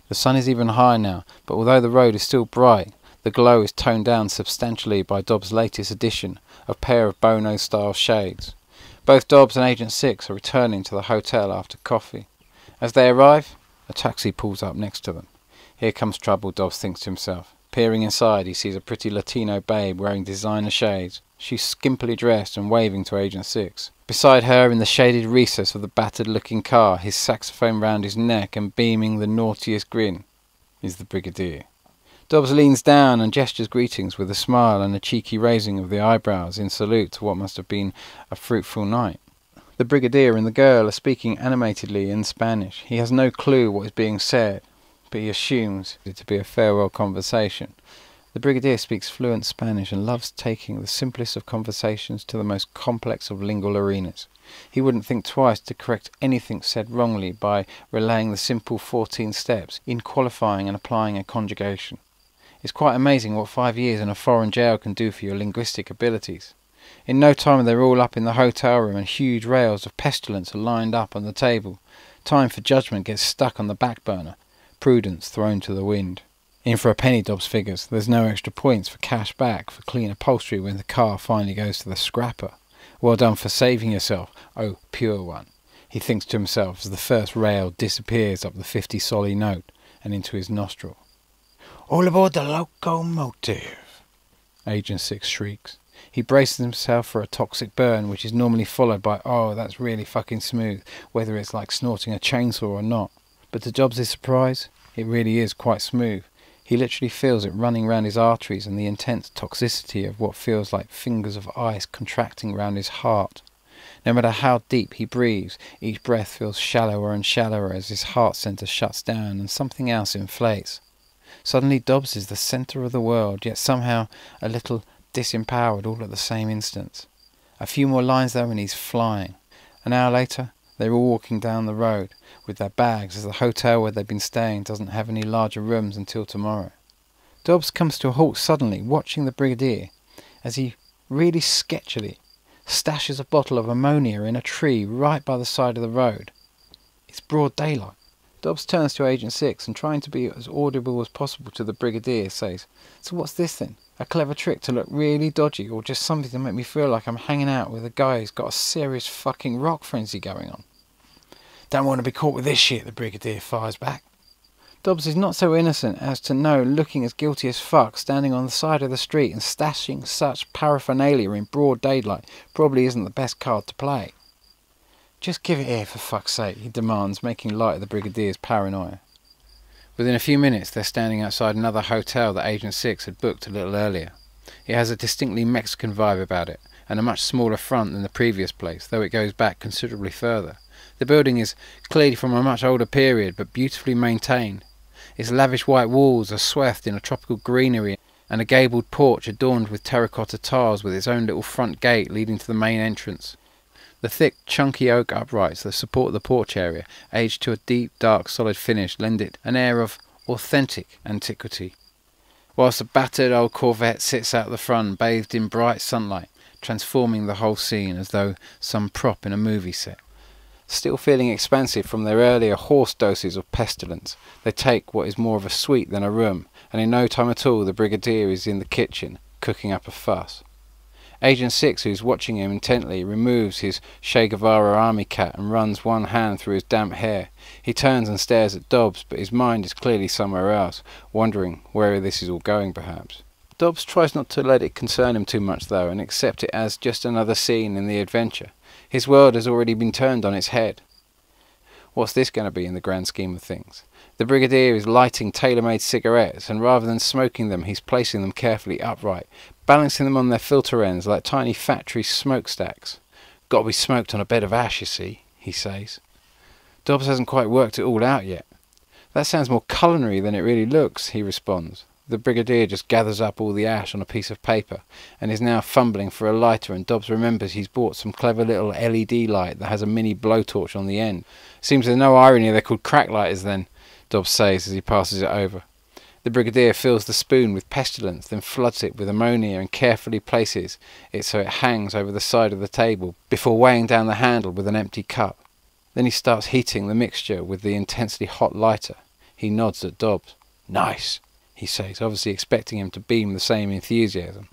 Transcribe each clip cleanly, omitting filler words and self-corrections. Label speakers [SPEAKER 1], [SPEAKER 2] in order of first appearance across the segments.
[SPEAKER 1] The sun is even higher now, but although the road is still bright, the glow is toned down substantially by Dobbs' latest addition, a pair of Bono-style shades. Both Dobbs and Agent 6 are returning to the hotel after coffee. As they arrive, a taxi pulls up next to them. Here comes trouble, Dobbs thinks to himself. Peering inside, he sees a pretty Latino babe wearing designer shades. She's skimpily dressed and waving to Agent 6. Beside her, in the shaded recess of the battered-looking car, his saxophone round his neck and beaming the naughtiest grin, is the Brigadier. Dobbs leans down and gestures greetings with a smile and a cheeky raising of the eyebrows in salute to what must have been a fruitful night. The Brigadier and the girl are speaking animatedly in Spanish. He has no clue what is being said, but he assumes it to be a farewell conversation. The Brigadier speaks fluent Spanish and loves taking the simplest of conversations to the most complex of lingual arenas. He wouldn't think twice to correct anything said wrongly by relaying the simple 14 steps in qualifying and applying a conjugation. It's quite amazing what 5 years in a foreign jail can do for your linguistic abilities. In no time they're all up in the hotel room and huge rails of pestilence are lined up on the table. Time for judgment gets stuck on the back burner. Prudence thrown to the wind. In for a penny, Dobbs figures. There's no extra points for cash back for clean upholstery when the car finally goes to the scrapper. Well done for saving yourself, oh pure one, he thinks to himself as the first rail disappears up the 50 solly note and into his nostril. All aboard the locomotive, Agent 6 shrieks. He braces himself for a toxic burn, which is normally followed by, oh, that's really fucking smooth, whether it's like snorting a chainsaw or not. But to Dobbs' surprise, it really is quite smooth. He literally feels it running round his arteries and the intense toxicity of what feels like fingers of ice contracting round his heart. No matter how deep he breathes, each breath feels shallower and shallower as his heart centre shuts down and something else inflates. Suddenly Dobbs is the centre of the world, yet somehow a little disempowered all at the same instant. A few more lines though and he's flying. An hour later, they're all walking down the road with their bags as the hotel where they've been staying doesn't have any larger rooms until tomorrow. Dobbs comes to a halt suddenly, watching the Brigadier as he really sketchily stashes a bottle of ammonia in a tree right by the side of the road. It's broad daylight. Dobbs turns to Agent 6 and, trying to be as audible as possible to the Brigadier, says, "So what's this then? A clever trick to look really dodgy, or just something to make me feel like I'm hanging out with a guy who's got a serious fucking rock frenzy going on?" "Don't want to be caught with this shit," the Brigadier fires back. Dobbs is not so innocent as to know looking as guilty as fuck standing on the side of the street and stashing such paraphernalia in broad daylight probably isn't the best card to play. "Just give it here for fuck's sake," he demands, making light of the Brigadier's paranoia. Within a few minutes they're standing outside another hotel that Agent 6 had booked a little earlier. It has a distinctly Mexican vibe about it, and a much smaller front than the previous place, though it goes back considerably further. The building is clearly from a much older period, but beautifully maintained. Its lavish white walls are swathed in a tropical greenery, and a gabled porch adorned with terracotta tiles with its own little front gate leading to the main entrance. The thick, chunky oak uprights that support the porch area, aged to a deep, dark, solid finish, lend it an air of authentic antiquity, whilst a battered old Corvette sits out the front, bathed in bright sunlight, transforming the whole scene as though some prop in a movie set. Still feeling expansive from their earlier horse doses of pestilence, they take what is more of a suite than a room, and in no time at all the Brigadier is in the kitchen, cooking up a fuss. Agent 6, who's watching him intently, removes his Che Guevara army cap and runs one hand through his damp hair. He turns and stares at Dobbs, but his mind is clearly somewhere else, wondering where this is all going perhaps. Dobbs tries not to let it concern him too much though, and accept it as just another scene in the adventure. His world has already been turned on its head. What's this going to be in the grand scheme of things? The Brigadier is lighting tailor-made cigarettes, and rather than smoking them, he's placing them carefully upright, balancing them on their filter ends like tiny factory smokestacks. "Got to be smoked on a bed of ash, you see," he says. Dobbs hasn't quite worked it all out yet. "That sounds more culinary than it really looks," he responds. The Brigadier just gathers up all the ash on a piece of paper and is now fumbling for a lighter, and Dobbs remembers he's bought some clever little LED light that has a mini blowtorch on the end. "Seems there's no irony they're called crack lighters then," Dobbs says as he passes it over. The Brigadier fills the spoon with pestilence, then floods it with ammonia and carefully places it so it hangs over the side of the table before weighing down the handle with an empty cup. Then he starts heating the mixture with the intensely hot lighter. He nods at Dobbs. "Nice," he says, obviously expecting him to beam the same enthusiasm.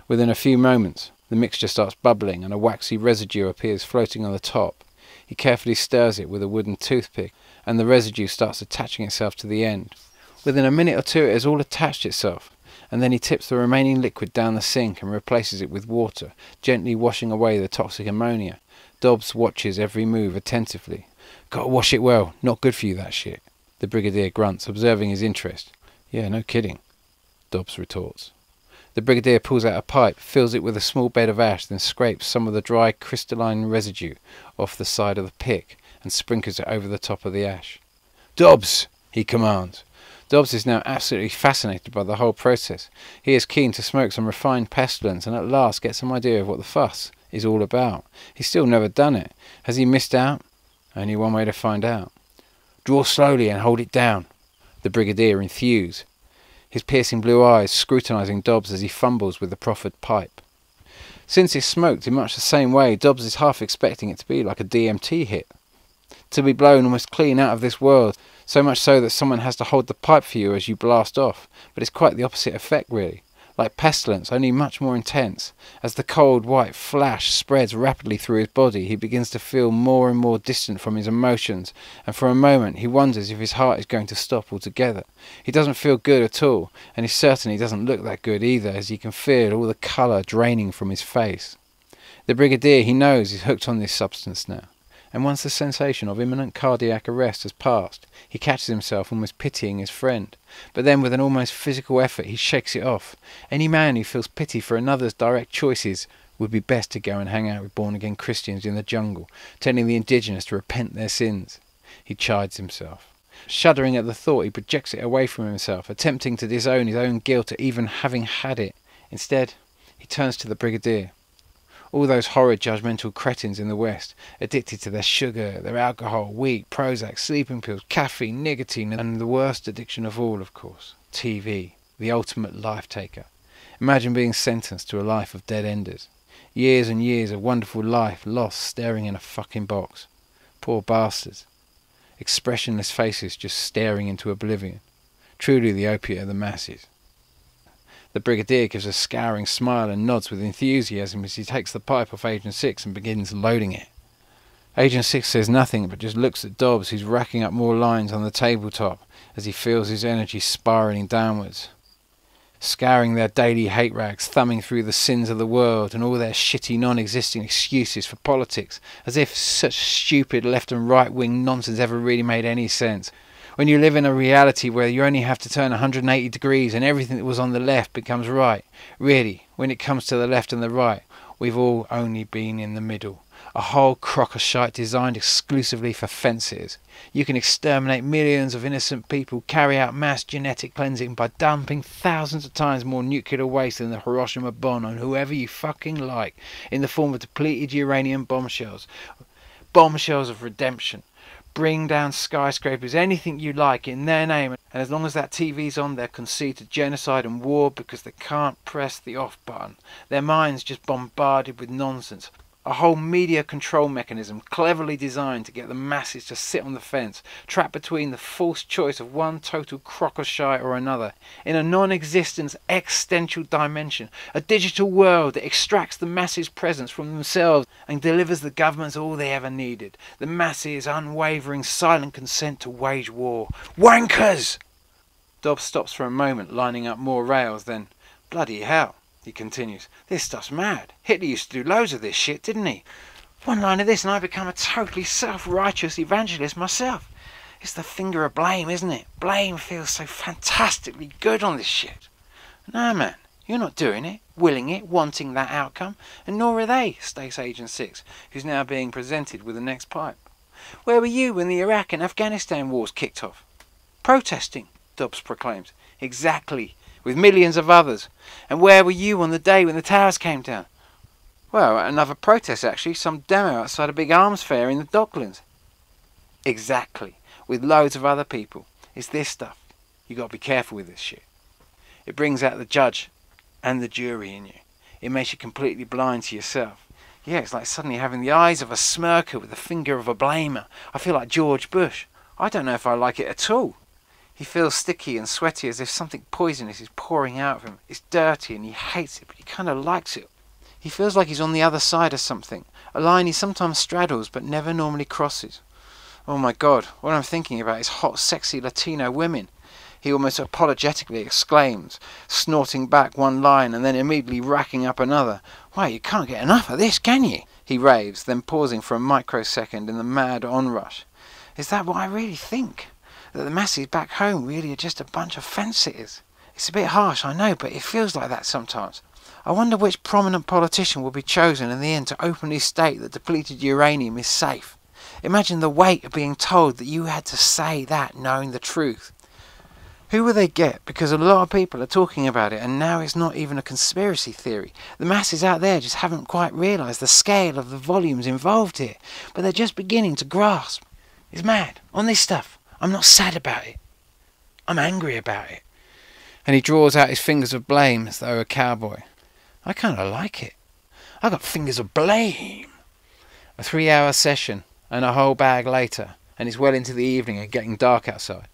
[SPEAKER 1] Within a few moments, the mixture starts bubbling and a waxy residue appears floating on the top. He carefully stirs it with a wooden toothpick, and the residue starts attaching itself to the end. Within a minute or two it has all attached itself, and then he tips the remaining liquid down the sink and replaces it with water, gently washing away the toxic ammonia. Dobbs watches every move attentively. "Gotta wash it well, not good for you that shit," the Brigadier grunts, observing his interest. "Yeah, no kidding," Dobbs retorts. The Brigadier pulls out a pipe, fills it with a small bed of ash, then scrapes some of the dry crystalline residue off the side of the pick and sprinkles it over the top of the ash. "Dobbs!" he commands. Dobbs is now absolutely fascinated by the whole process. He is keen to smoke some refined pestilence and at last get some idea of what the fuss is all about. He's still never done it. Has he missed out? Only one way to find out. "Draw slowly and hold it down," the Brigadier enthuses, his piercing blue eyes scrutinising Dobbs as he fumbles with the proffered pipe. Since it's smoked in much the same way, Dobbs is half expecting it to be like a DMT hit, to be blown almost clean out of this world, so much so that someone has to hold the pipe for you as you blast off. But it's quite the opposite effect, really. Like pestilence, only much more intense. As the cold white flash spreads rapidly through his body, he begins to feel more and more distant from his emotions, and for a moment he wonders if his heart is going to stop altogether. He doesn't feel good at all, and he certainly doesn't look that good either, as he can feel all the colour draining from his face. The Brigadier, he knows, is hooked on this substance now, and once the sensation of imminent cardiac arrest has passed, he catches himself almost pitying his friend. But then with an almost physical effort he shakes it off. Any man who feels pity for another's direct choices would be best to go and hang out with born-again Christians in the jungle, telling the indigenous to repent their sins. He chides himself. Shuddering at the thought, he projects it away from himself, attempting to disown his own guilt at even having had it. Instead, he turns to the Brigadier. All those horrid judgmental cretins in the West, addicted to their sugar, their alcohol, wheat, Prozac, sleeping pills, caffeine, nicotine, and the worst addiction of all, of course, TV, the ultimate life-taker. Imagine being sentenced to a life of dead-enders. Years and years of wonderful life lost staring in a fucking box. Poor bastards. Expressionless faces just staring into oblivion. Truly the opiate of the masses. The Brigadier gives a scouring smile and nods with enthusiasm as he takes the pipe off Agent 6 and begins loading it. Agent 6 says nothing but just looks at Dobbs, who's racking up more lines on the tabletop as he feels his energy spiralling downwards. Scouring their daily hate rags, thumbing through the sins of the world and all their shitty non-existing excuses for politics, as if such stupid left and right-wing nonsense ever really made any sense. When you live in a reality where you only have to turn 180 degrees and everything that was on the left becomes right. Really, when it comes to the left and the right, we've all only been in the middle. A whole crock of shite designed exclusively for fences. You can exterminate millions of innocent people, carry out mass genetic cleansing by dumping thousands of times more nuclear waste than the Hiroshima bomb on whoever you fucking like, in the form of depleted uranium bombshells. Bombshells of redemption. Bring down skyscrapers, anything you like in their name, and as long as that TV's on, they'll concede to genocide and war because they can't press the off button. Their minds just bombarded with nonsense. A whole media control mechanism cleverly designed to get the masses to sit on the fence, trapped between the false choice of one total crock of shite or another, in a non-existent existential dimension, a digital world that extracts the masses' presence from themselves and delivers the governments all they ever needed. The masses' unwavering silent consent to wage war. Wankers! Dobbs stops for a moment, lining up more rails, then, "Bloody hell," he continues. "This stuff's mad. Hitler used to do loads of this shit, didn't he? One line of this and I become a totally self-righteous evangelist myself. It's the finger of blame, isn't it? Blame feels so fantastically good on this shit. No, man, you're not doing it, willing it, wanting that outcome, and nor are they," states Agent 6, who's now being presented with the next pipe. "Where were you when the Iraq and Afghanistan wars kicked off?" "Protesting," Dobbs proclaims. "Exactly. With millions of others. And where were you on the day when the towers came down?" "Well, at another protest actually, some demo outside a big arms fair in the Docklands." "Exactly. With loads of other people. It's this stuff. You got to be careful with this shit. It brings out the judge and the jury in you. It makes you completely blind to yourself. Yeah, it's like suddenly having the eyes of a smirker with the finger of a blamer. I feel like George Bush. I don't know if I like it at all. He feels sticky and sweaty as if something poisonous is pouring out of him. It's dirty and he hates it, but he kind of likes it. He feels like he's on the other side of something, a line he sometimes straddles but never normally crosses. Oh my God, what I'm thinking about is hot, sexy Latino women. He almost apologetically exclaims, snorting back one line and then immediately racking up another. Why, you can't get enough of this, can you? He raves, then pausing for a microsecond in the mad onrush. Is that what I really think? That the masses back home really are just a bunch of fence-sitters? It's a bit harsh, I know, but it feels like that sometimes. I wonder which prominent politician will be chosen in the end to openly state that depleted uranium is safe. Imagine the weight of being told that you had to say that knowing the truth. Who will they get? Because a lot of people are talking about it, and now it's not even a conspiracy theory. The masses out there just haven't quite realised the scale of the volumes involved here, but they're just beginning to grasp. It's mad. On this stuff, I'm not sad about it. I'm angry about it. And he draws out his fingers of blame as though a cowboy. I kind of like it. I got fingers of blame. A 3-hour session, and a whole bag later, and it's well into the evening and getting dark outside.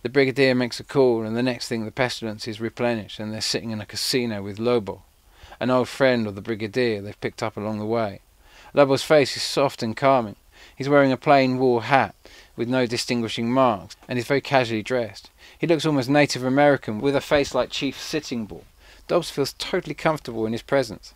[SPEAKER 1] The Brigadier makes a call, and the next thing the pestilence is replenished, and they're sitting in a casino with Lobo, an old friend of the Brigadier they've picked up along the way. Lobo's face is soft and calming. He's wearing a plain wool hat with no distinguishing marks, and is very casually dressed. He looks almost Native American, with a face like Chief Sitting Bull. Dobbs feels totally comfortable in his presence.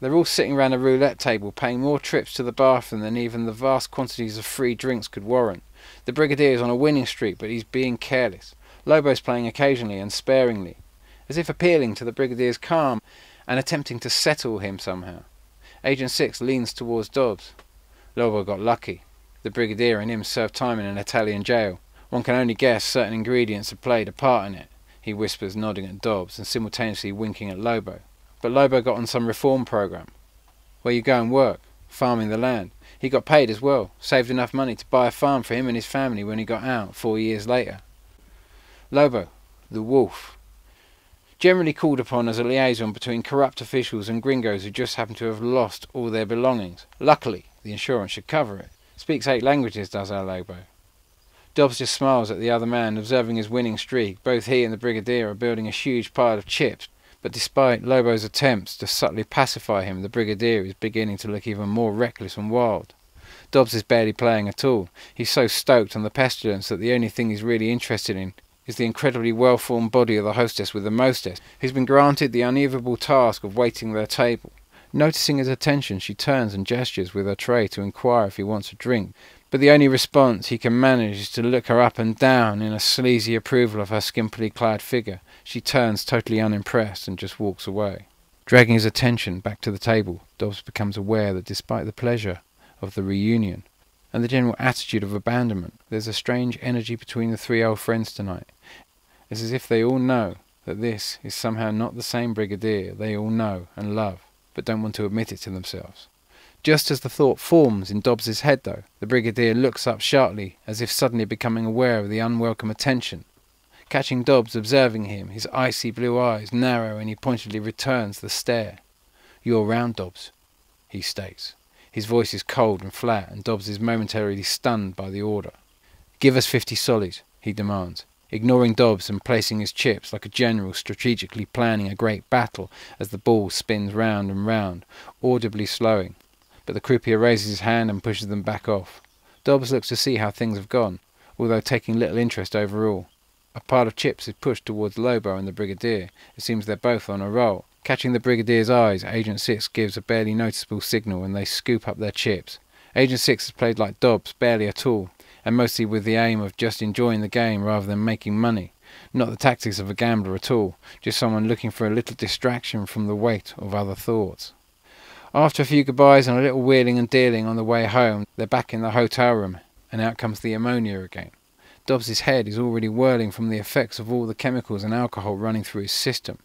[SPEAKER 1] They're all sitting round a roulette table, paying more trips to the bathroom than even the vast quantities of free drinks could warrant. The Brigadier is on a winning streak, but he's being careless. Lobo's playing occasionally and sparingly, as if appealing to the Brigadier's calm and attempting to settle him somehow. Agent 6 leans towards Dobbs. Lobo got lucky. The Brigadier and him served time in an Italian jail. One can only guess certain ingredients have played a part in it, he whispers, nodding at Dobbs and simultaneously winking at Lobo. But Lobo got on some reform program. Where you go and work, farming the land. He got paid as well, saved enough money to buy a farm for him and his family when he got out 4 years later. Lobo, the wolf. Generally called upon as a liaison between corrupt officials and gringos who just happen to have lost all their belongings. Luckily, the insurance should cover it. Speaks 8 languages, does our Lobo. Dobbs just smiles at the other man, observing his winning streak. Both he and the Brigadier are building a huge pile of chips, but despite Lobo's attempts to subtly pacify him, the Brigadier is beginning to look even more reckless and wild. Dobbs is barely playing at all. He's so stoked on the pestilence that the only thing he's really interested in is the incredibly well-formed body of the hostess with the mostess, who's been granted the unequivocal task of waiting their table. Noticing his attention, she turns and gestures with her tray to inquire if he wants a drink, but the only response he can manage is to look her up and down in a sleazy approval of her skimpily clad figure. She turns totally unimpressed and just walks away. Dragging his attention back to the table, Dobbs becomes aware that despite the pleasure of the reunion and the general attitude of abandonment, there's a strange energy between the 3 old friends tonight. It's as if they all know that this is somehow not the same Brigadier they all know and love, but don't want to admit it to themselves. Just as the thought forms in Dobbs's head, though, the Brigadier looks up sharply, as if suddenly becoming aware of the unwelcome attention. Catching Dobbs observing him, his icy blue eyes narrow and he pointedly returns the stare. "You're round, Dobbs," he states. His voice is cold and flat, and Dobbs is momentarily stunned by the order. "Give us 50 solis," he demands, ignoring Dobbs and placing his chips like a general strategically planning a great battle as the ball spins round and round, audibly slowing. But the croupier raises his hand and pushes them back off. Dobbs looks to see how things have gone, although taking little interest overall. A pile of chips is pushed towards Lobo and the Brigadier. It seems they're both on a roll. Catching the Brigadier's eyes, Agent 6 gives a barely noticeable signal and they scoop up their chips. Agent 6 has played like Dobbs, barely at all, and mostly with the aim of just enjoying the game rather than making money. Not the tactics of a gambler at all, just someone looking for a little distraction from the weight of other thoughts. After a few goodbyes and a little wheeling and dealing on the way home, they're back in the hotel room, and out comes the ammonia again. Dobbs's head is already whirling from the effects of all the chemicals and alcohol running through his system.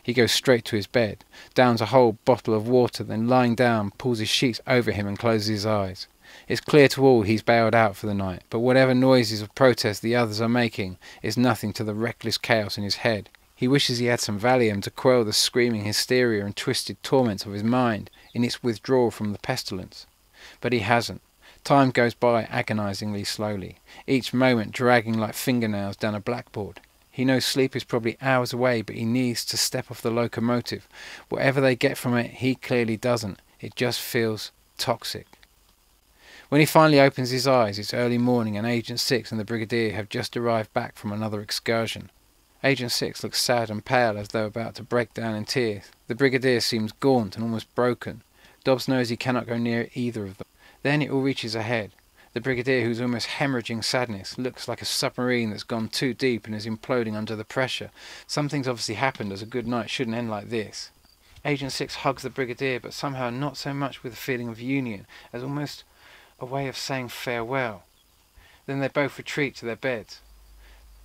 [SPEAKER 1] He goes straight to his bed, downs a whole bottle of water, then lying down, pulls his sheets over him and closes his eyes. It's clear to all he's bailed out for the night, but whatever noises of protest the others are making is nothing to the reckless chaos in his head. He wishes he had some Valium to quell the screaming hysteria and twisted torments of his mind in its withdrawal from the pestilence. But he hasn't. Time goes by agonisingly slowly, each moment dragging like fingernails down a blackboard. He knows sleep is probably hours away, but he needs to step off the locomotive. Whatever they get from it, he clearly doesn't. It just feels toxic. When he finally opens his eyes, it's early morning and Agent 6 and the Brigadier have just arrived back from another excursion. Agent 6 looks sad and pale as though about to break down in tears. The Brigadier seems gaunt and almost broken. Dobbs knows he cannot go near either of them. Then it all reaches a head. The Brigadier, who's almost hemorrhaging sadness, looks like a submarine that's gone too deep and is imploding under the pressure. Something's obviously happened, as a good night shouldn't end like this. Agent 6 hugs the Brigadier, but somehow not so much with a feeling of union, as almost a way of saying farewell. Then they both retreat to their beds.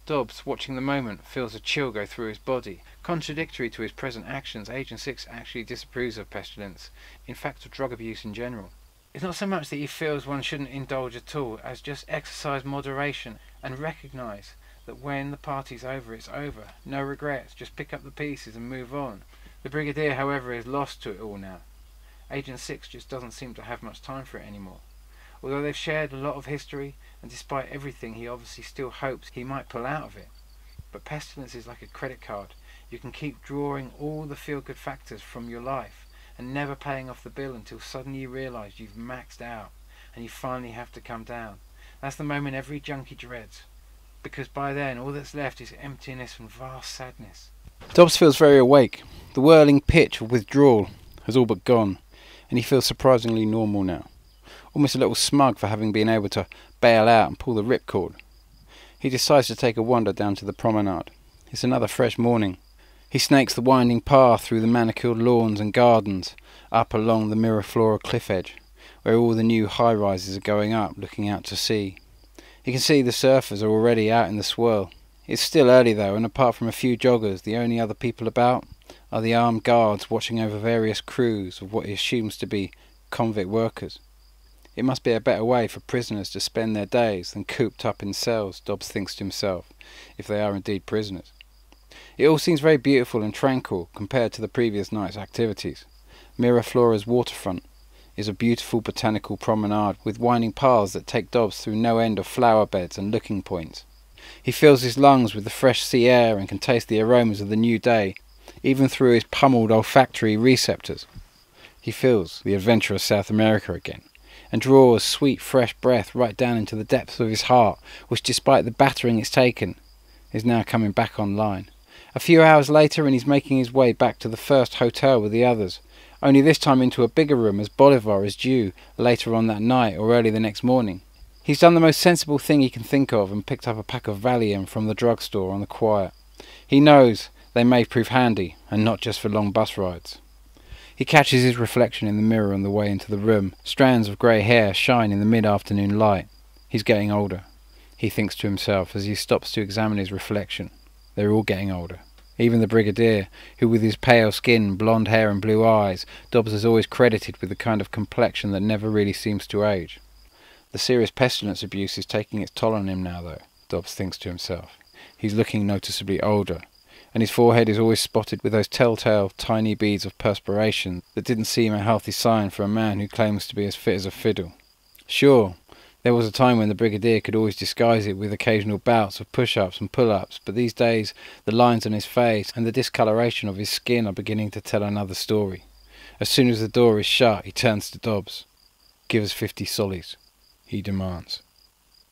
[SPEAKER 1] Dobbs, watching the moment, feels a chill go through his body. Contradictory to his present actions, Agent 6 actually disapproves of pestilence, in fact of drug abuse in general. It's not so much that he feels one shouldn't indulge at all, as just exercise moderation and recognise that when the party's over, it's over. No regrets, just pick up the pieces and move on. The Brigadier, however, is lost to it all now. Agent 6 just doesn't seem to have much time for it anymore. Although they've shared a lot of history, and despite everything, he obviously still hopes he might pull out of it. But pestilence is like a credit card. You can keep drawing all the feel-good factors from your life, and never paying off the bill until suddenly you realise you've maxed out, and you finally have to come down. That's the moment every junkie dreads, because by then all that's left is emptiness and vast sadness.
[SPEAKER 2] Dobbs feels very awake. The whirling pitch of withdrawal has all but gone, and he feels surprisingly normal now. Almost a little smug for having been able to bail out and pull the ripcord. He decides to take a wander down to the promenade. It's another fresh morning. He snakes the winding path through the manicured lawns and gardens, up along the Miraflora cliff edge, where all the new high-rises are going up, looking out to sea. He can see the surfers are already out in the swirl. It's still early though, and apart from a few joggers, the only other people about are the armed guards watching over various crews of what he assumes to be convict workers. It must be a better way for prisoners to spend their days than cooped up in cells, Dobbs thinks to himself, if they are indeed prisoners. It all seems very beautiful and tranquil compared to the previous night's activities. Miraflora's waterfront is a beautiful botanical promenade with winding paths that take Dobbs through no end of flower beds and looking points. He fills his lungs with the fresh sea air and can taste the aromas of the new day, even through his pummeled olfactory receptors. He feels the adventure of South America again, and draws sweet fresh breath right down into the depths of his heart, which despite the battering it's taken, is now coming back online. A few hours later and he's making his way back to the first hotel with the others, only this time into a bigger room as Bolivar is due later on that night or early the next morning. He's done the most sensible thing he can think of and picked up a pack of Valium from the drugstore on the quiet. He knows they may prove handy, and not just for long bus rides. He catches his reflection in the mirror on the way into the room. Strands of grey hair shine in the mid-afternoon light. He's getting older, he thinks to himself as he stops to examine his reflection. They're all getting older. Even the Brigadier, who with his pale skin, blonde hair and blue eyes, Dobbs has always credited with the kind of complexion that never really seems to age. The serious pestilence abuse is taking its toll on him now though, Dobbs thinks to himself. He's looking noticeably older, and his forehead is always spotted with those telltale tiny beads of perspiration that didn't seem a healthy sign for a man who claims to be as fit as a fiddle. Sure, there was a time when the Brigadier could always disguise it with occasional bouts of push-ups and pull-ups, but these days the lines on his face and the discoloration of his skin are beginning to tell another story. As soon as the door is shut, he turns to Dobbs. "Give us 50 solis," he demands.